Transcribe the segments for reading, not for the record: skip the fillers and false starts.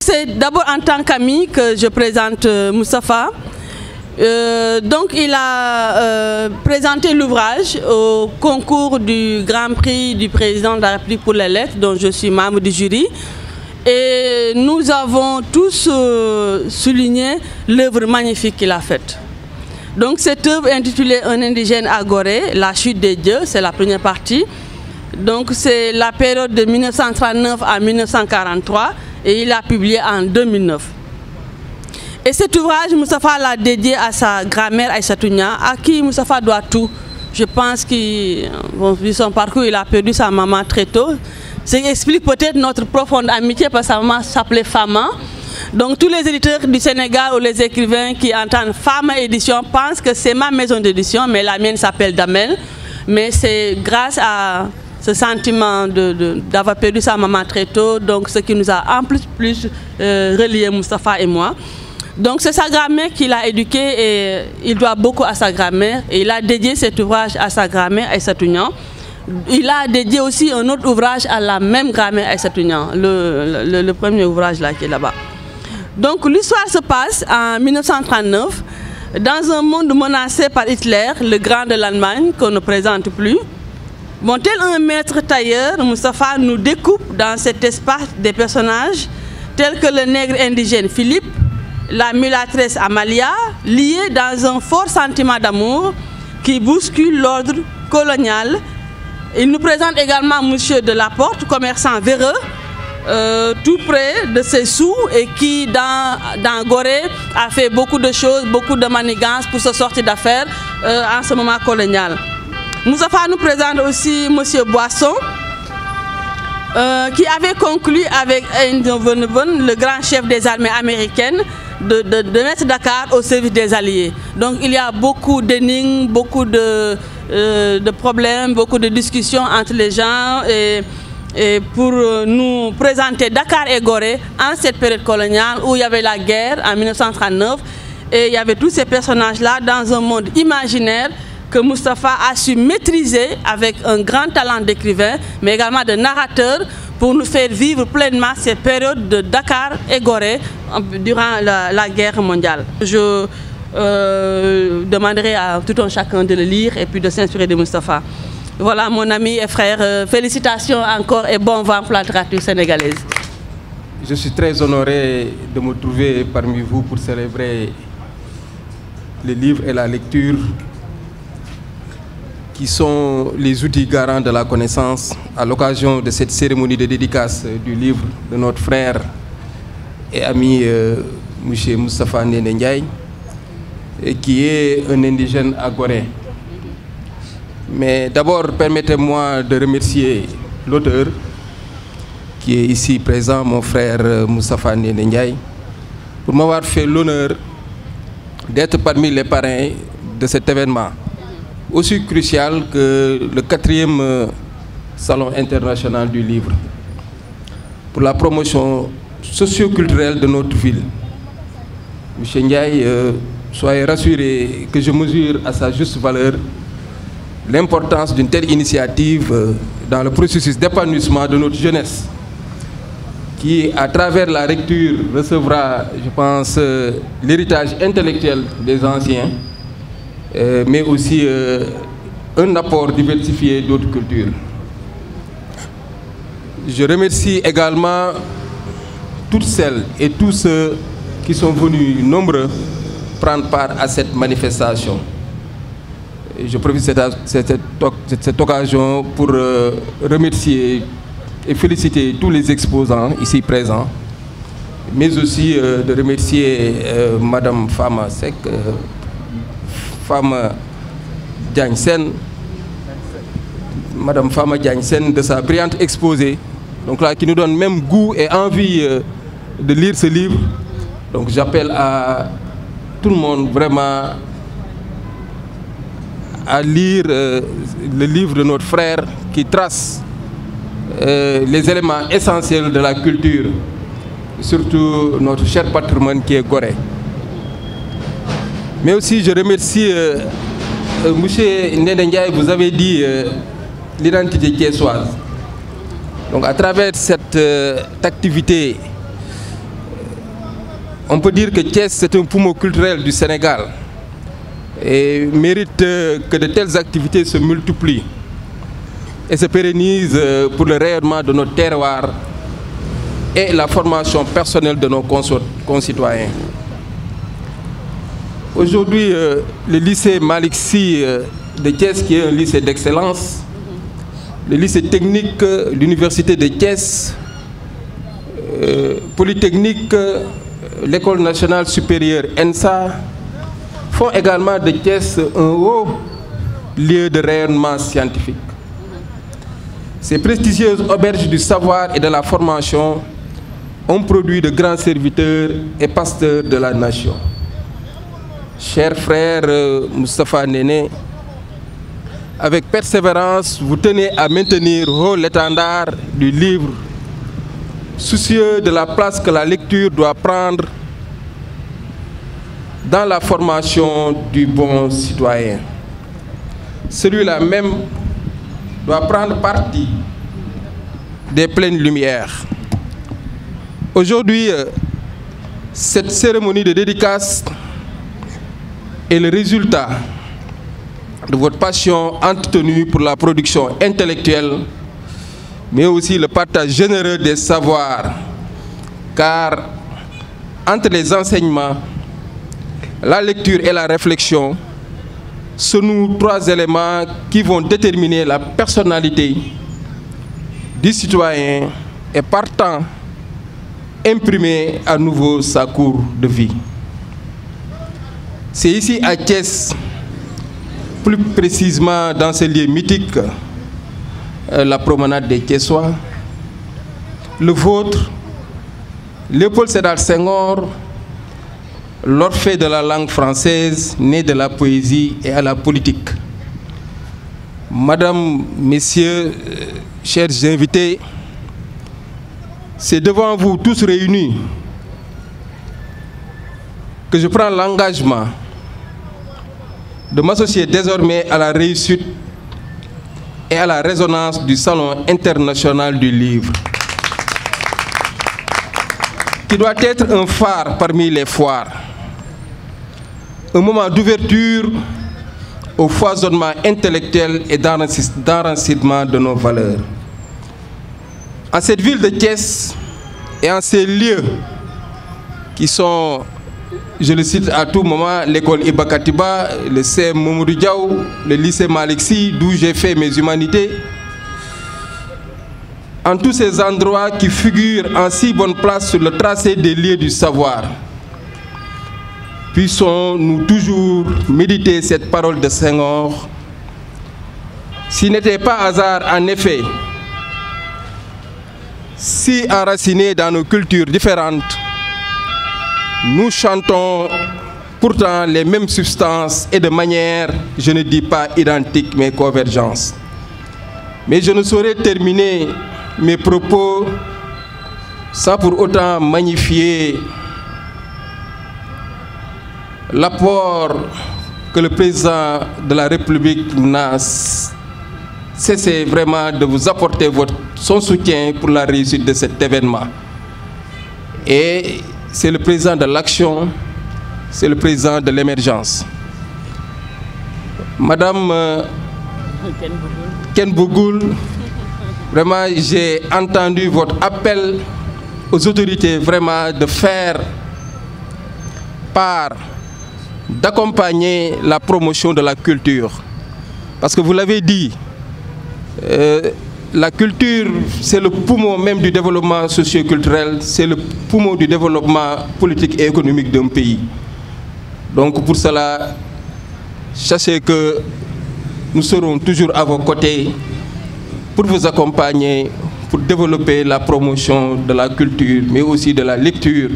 c'est d'abord en tant qu'ami que je présente Moustapha. Donc il a présenté l'ouvrage au concours du Grand Prix du Président de la République pour les lettres, dont je suis membre du jury. Et nous avons tous souligné l'œuvre magnifique qu'il a faite. Donc cette œuvre intitulée Un indigène à Gorée, la chute des dieux, c'est la première partie. Donc c'est la période de 1939 à 1943 et il a publié en 2009. Et cet ouvrage, Moustapha l'a dédié à sa grand-mère Aïssatou Nia, à qui Moustapha doit tout. Je pense qu'il, vu son parcours, il a perdu sa maman très tôt. Ce qui explique peut-être notre profonde amitié parce que sa maman s'appelait Fama. Donc tous les éditeurs du Sénégal ou les écrivains qui entendent Fama Édition pensent que c'est ma maison d'édition, mais la mienne s'appelle Damel. Mais c'est grâce à ce sentiment d'avoir perdu sa maman très tôt, donc ce qui nous a en plus relié Moustapha et moi. Donc c'est sa grand-mère qui l'a éduqué et il doit beaucoup à sa grand-mère. Et il a dédié cet ouvrage à sa grand-mère Aïssatou Nia. Il a dédié aussi un autre ouvrage à la même grand-mère Aïssatou Nia, le premier ouvrage là qui est là-bas. Donc l'histoire se passe en 1939, dans un monde menacé par Hitler, le grand de l'Allemagne, qu'on ne présente plus. Bon, tel un maître tailleur, Moustapha nous découpe dans cet espace des personnages tels que le nègre indigène Philippe, la mulâtresse Amalia, liés dans un fort sentiment d'amour qui bouscule l'ordre colonial. Il nous présente également M. Delaporte, commerçant véreux, tout près de ses sous et qui, dans Gorée, a fait beaucoup de choses, beaucoup de manigances pour se sortir d'affaires en ce moment colonial. Moustapha nous présente aussi M. Boisson, qui avait conclu avec Eindhoven, le grand chef des armées américaines, de mettre Dakar au service des Alliés. Donc il y a beaucoup d'énigmes, beaucoup de problèmes, beaucoup de discussions entre les gens et pour nous présenter Dakar et Gorée en cette période coloniale où il y avait la guerre en 1939 et il y avait tous ces personnages-là dans un monde imaginaire que Moustapha a su maîtriser avec un grand talent d'écrivain mais également de narrateur pour nous faire vivre pleinement ces périodes de Dakar et Gorée durant la guerre mondiale. Je demanderai à tout un chacun de le lire et puis de s'inspirer de Moustapha. Voilà mon ami et frère, félicitations encore et bon vent pour la littérature sénégalaise. Je suis très honoré de me trouver parmi vous pour célébrer les livres et la lecture qui sont les outils garants de la connaissance à l'occasion de cette cérémonie de dédicace du livre de notre frère et ami M. Moustapha Ndéné Ndiaye, qui est un indigène à Gorée. Mais d'abord, permettez-moi de remercier l'auteur qui est ici présent, mon frère Moustapha Ndéné Ndiaye, pour m'avoir fait l'honneur d'être parmi les parrains de cet événement, aussi crucial que le 4e Salon international du livre, pour la promotion socio-culturelle de notre ville. Monsieur Ndiaye, soyez rassurés que je mesure à sa juste valeur l'importance d'une telle initiative dans le processus d'épanouissement de notre jeunesse, qui, à travers la lecture, recevra, je pense, l'héritage intellectuel des anciens, mais aussi un apport diversifié d'autres cultures. Je remercie également toutes celles et tous ceux qui sont venus nombreux prendre part à cette manifestation. Et je profite de cette occasion pour remercier et féliciter tous les exposants ici présents, mais aussi de remercier Madame Fama Seck, Fama Diagne Sen, Madame Fama Diagne Sen, de sa brillante exposé, donc là, qui nous donne même goût et envie de lire ce livre. Donc j'appelle à tout le monde vraiment à lire le livre de notre frère qui trace les éléments essentiels de la culture, surtout notre cher patrimoine qui est Gorée. Mais aussi je remercie M. Ndéné Ndiaye, vous avez dit l'identité thiessoise. Donc à travers cette activité on peut dire que Thiès, c'est un poumon culturel du Sénégal et mérite que de telles activités se multiplient et se pérennisent pour le rayonnement de notre terroir et la formation personnelle de nos concitoyens. Aujourd'hui, le lycée Malick Sy de Thiès, qui est un lycée d'excellence, le lycée technique, l'université de Thiès, Polytechnique, l'école nationale supérieure ENSA, font également de Thiès un haut lieu de rayonnement scientifique. Ces prestigieuses auberges du savoir et de la formation ont produit de grands serviteurs et pasteurs de la nation. Cher frère Moustapha Néné, avec persévérance, vous tenez à maintenir haut l'étendard du livre, soucieux de la place que la lecture doit prendre dans la formation du bon citoyen. Celui-là même doit prendre partie des pleines lumières. Aujourd'hui, cette cérémonie de dédicace est le résultat de votre passion entretenue pour la production intellectuelle, mais aussi le partage généreux des savoirs, car entre les enseignements, la lecture et la réflexion se nouent trois éléments qui vont déterminer la personnalité du citoyen et partant imprimer à nouveau sa cour de vie. C'est ici à Thiès, plus précisément dans ce lieu mythique, la promenade des Thiessois, le vôtre, Léopold Sédar Senghor, l'Orphée de la langue française, né de la poésie et à la politique. Madame, Messieurs, chers invités, c'est devant vous tous réunis que je prends l'engagement de m'associer désormais à la réussite et à la résonance du Salon international du livre, qui doit être un phare parmi les foires, un moment d'ouverture au foisonnement intellectuel et d'enracinement de nos valeurs. En cette ville de Thiès et en ces lieux qui sont, je le cite à tout moment, l'école Iba Katiba, le CEM Mamadou Diaw, le lycée Malick Sy, d'où j'ai fait mes humanités, en tous ces endroits qui figurent en si bonne place sur le tracé des lieux du savoir, puissons-nous toujours méditer cette parole de Senghor. S'il n'était pas hasard, en effet, si enracinés dans nos cultures différentes, nous chantons pourtant les mêmes substances et de manière, je ne dis pas identique, mais convergence. Mais je ne saurais terminer mes propos sans pour autant magnifier l'apport que le président de la République n'a cessé vraiment de vous apporter son soutien pour la réussite de cet événement. Et c'est le président de l'action, c'est le président de l'émergence. Madame Ken Bougoul, vraiment j'ai entendu votre appel aux autorités vraiment de faire part, d'accompagner la promotion de la culture. Parce que vous l'avez dit, la culture, c'est le poumon même du développement socio-culturel, c'est le poumon du développement politique et économique d'un pays. Donc pour cela, sachez que nous serons toujours à vos côtés pour vous accompagner, pour développer la promotion de la culture, mais aussi de la lecture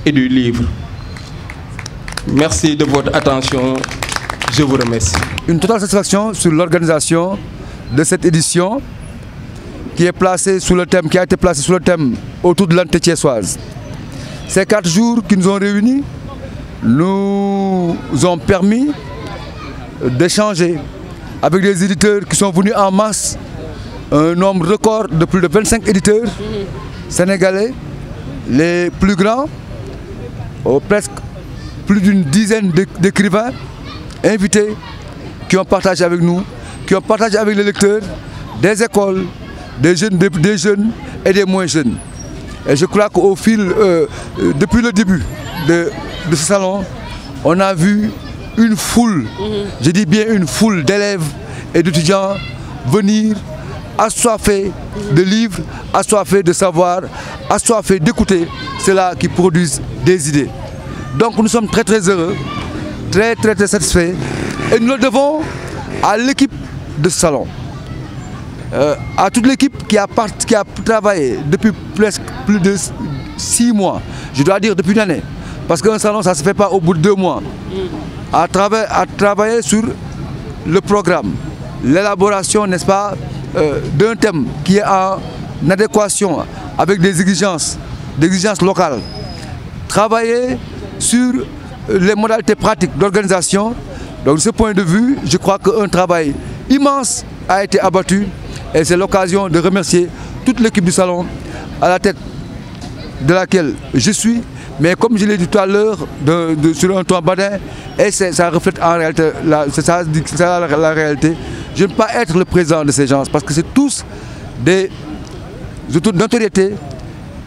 et du livre. Merci de votre attention. Je vous remercie. Une totale satisfaction sur l'organisation de cette édition qui est placée sous le thème, qui a été placée sous le thème autour de l'entité thiessoise. Ces 4 jours qui nous ont réunis nous ont permis d'échanger avec des éditeurs qui sont venus en masse, un nombre record de plus de 25 éditeurs sénégalais, les plus grands presque plus d'une dizaine d'écrivains invités qui ont partagé avec nous, qui ont partagé avec les lecteurs, des écoles, des jeunes et des moins jeunes. Et je crois qu'au fil, depuis le début de ce salon, on a vu une foule, je dis bien une foule d'élèves et d'étudiants venir assoiffés de livres, assoiffés de savoir, assoiffés d'écouter ceux-là qui produisent des idées. Donc nous sommes très heureux, très satisfaits et nous le devons à l'équipe de ce salon. À toute l'équipe qui a travaillé depuis presque plus de 6 mois, je dois dire depuis une année, parce qu'un salon ça ne se fait pas au bout de 2 mois, à travailler sur le programme, l'élaboration, n'est-ce pas, d'un thème qui est en adéquation avec des exigences locales, travailler sur les modalités pratiques d'organisation. Donc de ce point de vue, je crois qu'un travail immense a été abattu et c'est l'occasion de remercier toute l'équipe du salon à la tête de laquelle je suis. Mais comme je l'ai dit tout à l'heure, sur un ton badin, et ça reflète en réalité, c'est ça la réalité. Je ne peux pas être le président de ces gens parce que c'est tous des notoriétés,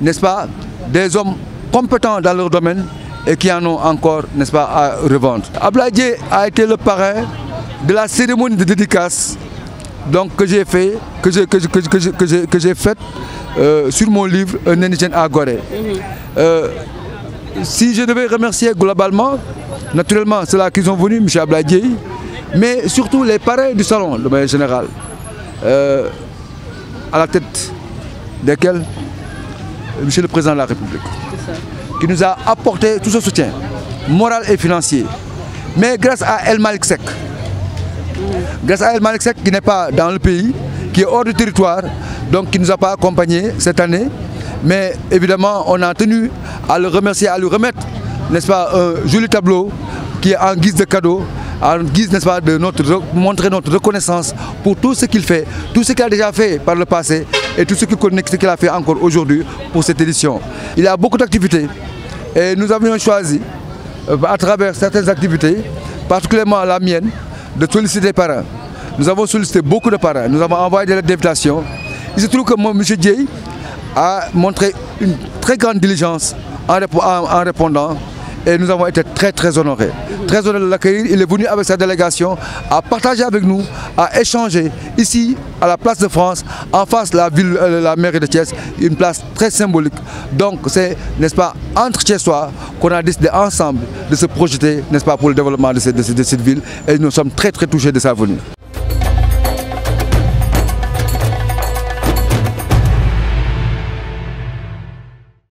n'est-ce pas, des hommes compétents dans leur domaine et qui en ont encore, n'est-ce pas, à revendre. Ablaye Dièye a été le parrain de la cérémonie de dédicace donc, que j'ai fait, sur mon livre Un indigène à Gorée. Si je devais remercier globalement, naturellement, c'est là qu'ils sont venus, M. Ablaye Dièye, mais surtout les parrains du salon, de manière générale, à la tête desquels M. le Président de la République, qui nous a apporté tout ce soutien, moral et financier. Mais grâce à El Malick Seck, qui n'est pas dans le pays, qui est hors du territoire, donc qui ne nous a pas accompagnés cette année, mais évidemment on a tenu à le remercier, à lui remettre, n'est-ce pas, un joli tableau qui est en guise de cadeau, en guise, n'est-ce pas, de montrer notre reconnaissance pour tout ce qu'il fait, tout ce qu'il a déjà fait par le passé et tout ce qu'il a fait encore aujourd'hui pour cette édition. Il y a beaucoup d'activités et nous avions choisi, à travers certaines activités, particulièrement la mienne, de solliciter des parrains. Nous avons sollicité beaucoup de parrains, nous avons envoyé des lettres d'invitation. Il se trouve que M. Dièye a montré une très grande diligence en répondant et nous avons été très honorés. Très honorés de l'accueillir. Il est venu avec sa délégation à partager avec nous, à échanger ici à la place de France, en face de la mairie de Thiès, une place très symbolique. Donc c'est, n'est-ce pas, entre Thiessois qu'on a décidé ensemble de se projeter, n'est-ce pas, pour le développement de cette ville et nous sommes très touchés de sa venue.